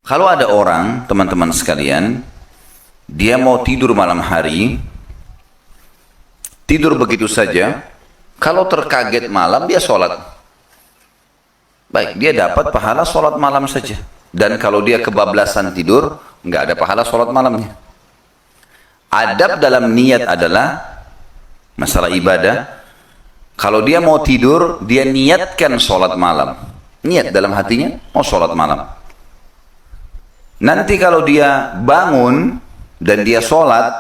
Kalau ada orang, teman-teman sekalian, dia mau tidur malam hari, tidur begitu saja, kalau terkaget malam dia sholat. Baik, dia dapat pahala sholat malam saja. Dan kalau dia kebablasan tidur, nggak ada pahala sholat malamnya. Adab dalam niat adalah masalah ibadah. Kalau dia mau tidur, dia niatkan sholat malam. Niat dalam hatinya, mau sholat malam. Nanti kalau dia bangun dan dia sholat,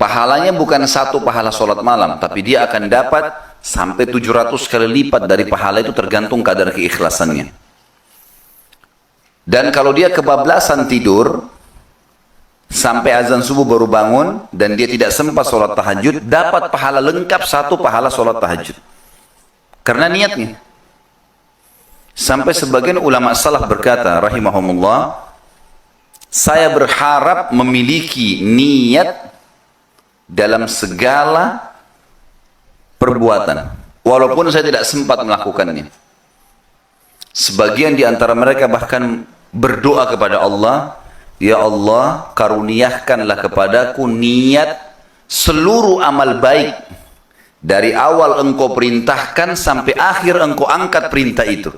pahalanya bukan satu pahala sholat malam, tapi dia akan dapat sampai 700 kali lipat dari pahala itu, tergantung kadar keikhlasannya. Dan kalau dia kebablasan tidur, sampai azan subuh baru bangun, dan dia tidak sempat sholat tahajud, dapat pahala lengkap satu pahala sholat tahajud. Karena niatnya. Sampai sebagian ulama salaf berkata, rahimahumullah, saya berharap memiliki niat dalam segala perbuatan, walaupun saya tidak sempat melakukannya. Sebagian di antara mereka bahkan berdoa kepada Allah, ya Allah, karuniakanlah kepadaku niat seluruh amal baik dari awal engkau perintahkan sampai akhir engkau angkat perintah itu.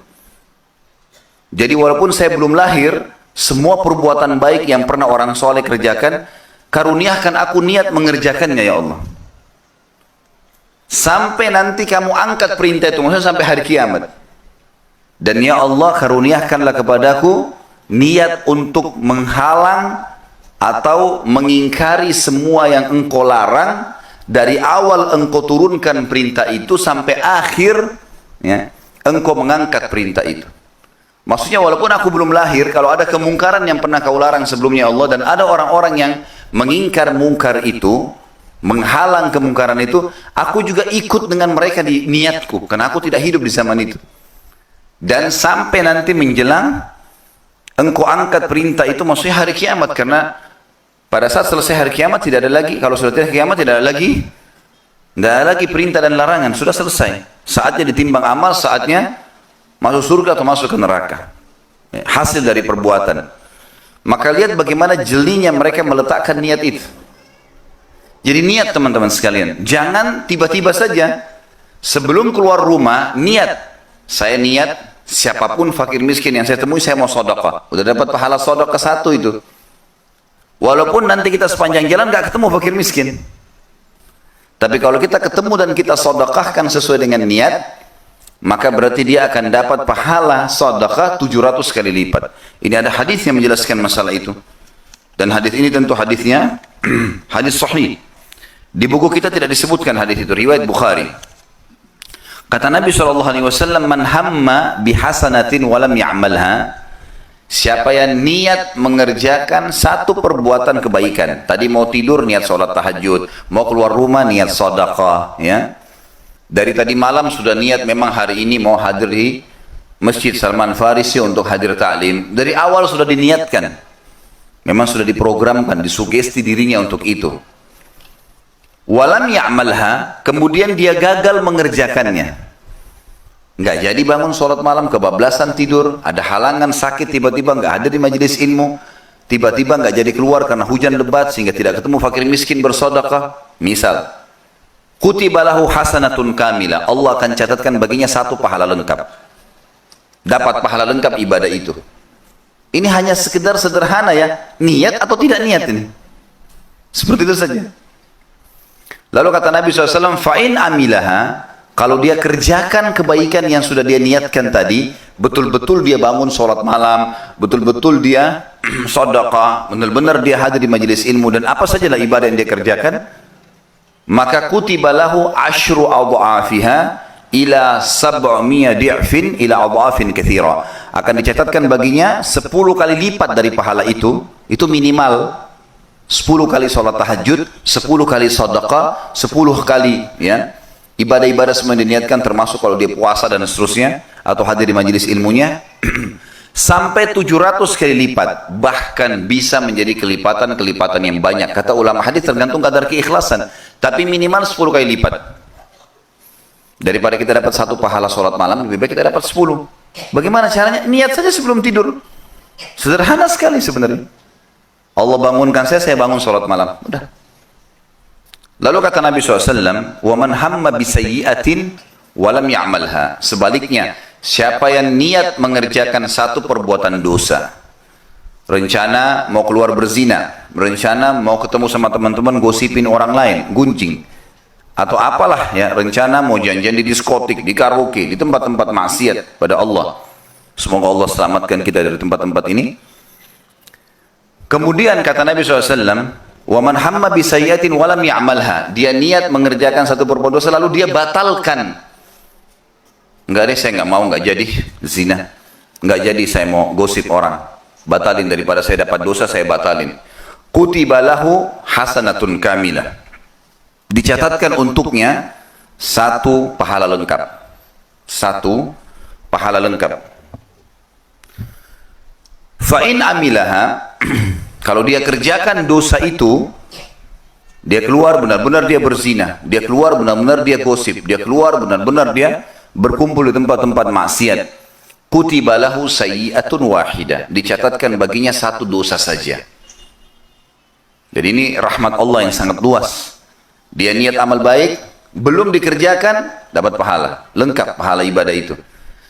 Jadi walaupun saya belum lahir, semua perbuatan baik yang pernah orang soleh kerjakan, karuniakan aku niat mengerjakannya ya Allah. Sampai nanti kamu angkat perintah itu, maksudnya sampai hari kiamat. Dan ya Allah, karuniakanlah kepadaku niat untuk menghalang atau mengingkari semua yang engkau larang dari awal engkau turunkan perintah itu sampai akhir ya, engkau mengangkat perintah itu. Maksudnya walaupun aku belum lahir, kalau ada kemungkaran yang pernah kau larang sebelumnya Allah, dan ada orang-orang yang mengingkar mungkar itu, menghalang kemungkaran itu, aku juga ikut dengan mereka di niatku, karena aku tidak hidup di zaman itu. Dan sampai nanti menjelang engkau angkat perintah itu, maksudnya hari kiamat, karena pada saat selesai hari kiamat tidak ada lagi, kalau sudah hari kiamat tidak ada lagi perintah dan larangan, sudah selesai. Saatnya ditimbang amal, saatnya masuk surga atau masuk ke neraka. Hasil dari perbuatan. Maka lihat bagaimana jelinya mereka meletakkan niat itu. Jadi niat teman-teman sekalian. Jangan tiba-tiba saja sebelum keluar rumah niat. Saya niat siapapun fakir miskin yang saya temui saya mau sedekah. Udah dapat pahala sedekah satu itu. Walaupun nanti kita sepanjang jalan gak ketemu fakir miskin. Tapi kalau kita ketemu dan kita sedekahkan sesuai dengan niat, maka berarti dia akan dapat pahala sedekah 700 kali lipat. Ini ada hadis yang menjelaskan masalah itu. Dan hadis ini tentu hadisnya hadis sahih. Di buku kita tidak disebutkan hadis itu, riwayat Bukhari. Kata Nabi SAW, man hamma bihasanatin walam ya'malha, siapa yang niat mengerjakan satu perbuatan kebaikan. Tadi mau tidur niat sholat tahajud, mau keluar rumah niat sedekah, ya. Dari tadi malam sudah niat memang hari ini mau hadir di Masjid Salman Farisi untuk hadir ta'lim. Dari awal sudah diniatkan. Memang sudah diprogramkan, disugesti dirinya untuk itu. Walam ya'malha, kemudian dia gagal mengerjakannya. Nggak jadi bangun sholat malam, kebablasan tidur, ada halangan sakit, tiba-tiba nggak ada di majelis ilmu, tiba-tiba nggak jadi keluar karena hujan lebat sehingga tidak ketemu fakir miskin bersedekah. Misal, kutibalahu hasanatun kamila, Allah akan catatkan baginya satu pahala lengkap. Dapat pahala lengkap ibadah itu. Ini hanya sekedar sederhana ya, niat atau tidak niat ini. Seperti itu saja. Lalu kata Nabi SAW, fa'in amilaha, kalau dia kerjakan kebaikan yang sudah dia niatkan tadi, betul-betul dia bangun sholat malam, betul-betul dia sedekah, benar-benar dia hadir di majelis ilmu, dan apa sajalah ibadah yang dia kerjakan, maka kutibalahu asyru adha'afiha ila sab'miya di'fin ila adha'afin katsira, akan dicatatkan baginya 10 kali lipat dari pahala itu minimal 10 kali sholat tahajud, 10 kali sedekah, 10 kali ya ibadah-ibadah semua diniatkan, termasuk kalau dia puasa dan seterusnya atau hadir di majelis ilmunya sampai 700 kali lipat, bahkan bisa menjadi kelipatan-kelipatan yang banyak. Kata ulama hadis tergantung kadar keikhlasan, tapi minimal 10 kali lipat. Daripada kita dapat satu pahala sholat malam, lebih baik kita dapat 10. Bagaimana caranya? Niat saja sebelum tidur. Sederhana sekali sebenarnya. Allah bangunkan saya bangun sholat malam. Udah. Lalu kata Nabi SAW, وَمَنْ هَمَّ بِسَيِّئَةٍ وَلَمْ يَعْمَلْهَا. Sebaliknya, siapa yang niat mengerjakan satu perbuatan dosa, rencana mau keluar berzina, rencana mau ketemu sama teman-teman gosipin orang lain, gunjing, atau apalah ya, rencana mau janjian di diskotik, di karaoke, di tempat-tempat maksiat pada Allah. Semoga Allah selamatkan kita dari tempat-tempat ini. Kemudian kata Nabi SAW, وَمَنْ هَمَّ بِسَيِّئَةٍ وَلَمْ يَعْمَلْهَا. Dia niat mengerjakan satu perbuatan dosa lalu dia batalkan. Enggak deh, saya enggak mau, enggak jadi zina. Enggak jadi saya mau gosip orang. Batalin, daripada saya dapat dosa saya batalin. Kutiba lahu hasanatun kamilah. Dicatatkan untuknya satu pahala lengkap. Satu pahala lengkap. Fa'in amilaha. Kalau dia kerjakan dosa itu, dia keluar benar-benar dia berzina, dia keluar benar-benar dia gosip, dia keluar benar-benar dia berkumpul di tempat-tempat maksiat. Kutiba lahu sayyi'atun wahidah. Dicatatkan baginya satu dosa saja. Jadi ini rahmat Allah yang sangat luas. Dia niat amal baik, belum dikerjakan, dapat pahala. Lengkap pahala ibadah itu.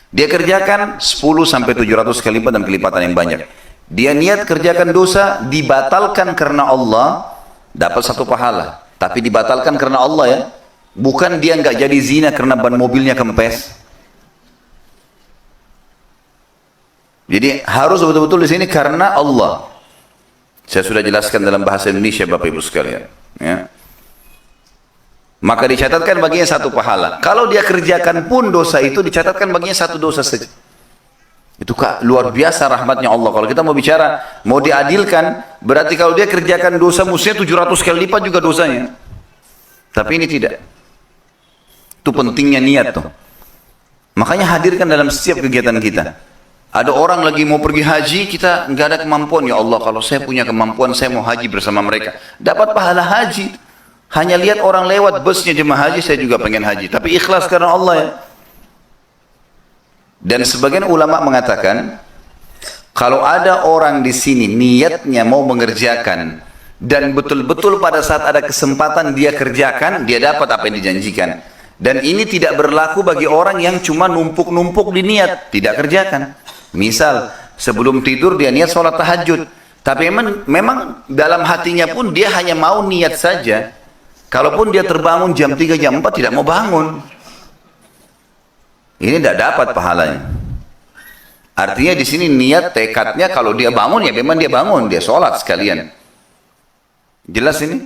Dia kerjakan 10 sampai 700 kali lipat dan kelipatan yang banyak. Dia niat kerjakan dosa, dibatalkan karena Allah, dapat satu pahala. Tapi dibatalkan karena Allah ya. Bukan dia nggak jadi zina karena ban mobilnya kempes. Jadi harus betul-betul di sini karena Allah. Saya sudah jelaskan dalam bahasa Indonesia Bapak Ibu sekalian. Ya. Maka dicatatkan baginya satu pahala. Kalau dia kerjakan pun dosa itu, dicatatkan baginya satu dosa saja. Itu luar biasa rahmatnya Allah. Kalau kita mau bicara, mau diadilkan, berarti kalau dia kerjakan dosa, mestinya 700 kali lipat juga dosanya. Tapi ini tidak. Itu pentingnya niat tuh. Makanya hadirkan dalam setiap kegiatan kita. Ada orang lagi mau pergi haji, kita nggak ada kemampuan. Ya Allah, kalau saya punya kemampuan, saya mau haji bersama mereka. Dapat pahala haji. Hanya lihat orang lewat busnya jemaah haji, saya juga pengen haji. Tapi ikhlas karena Allah ya. Dan sebagian ulama mengatakan, kalau ada orang di sini niatnya mau mengerjakan dan betul-betul pada saat ada kesempatan dia kerjakan, dia dapat apa yang dijanjikan. Dan ini tidak berlaku bagi orang yang cuma numpuk-numpuk di niat, tidak kerjakan. Misal, sebelum tidur dia niat sholat tahajud, tapi memang dalam hatinya pun dia hanya mau niat saja. Kalaupun dia terbangun jam 3, jam 4 tidak mau bangun. Ini tidak dapat pahalanya. Artinya di sini niat tekadnya kalau dia bangun ya memang dia bangun, dia sholat sekalian. Jelas ini?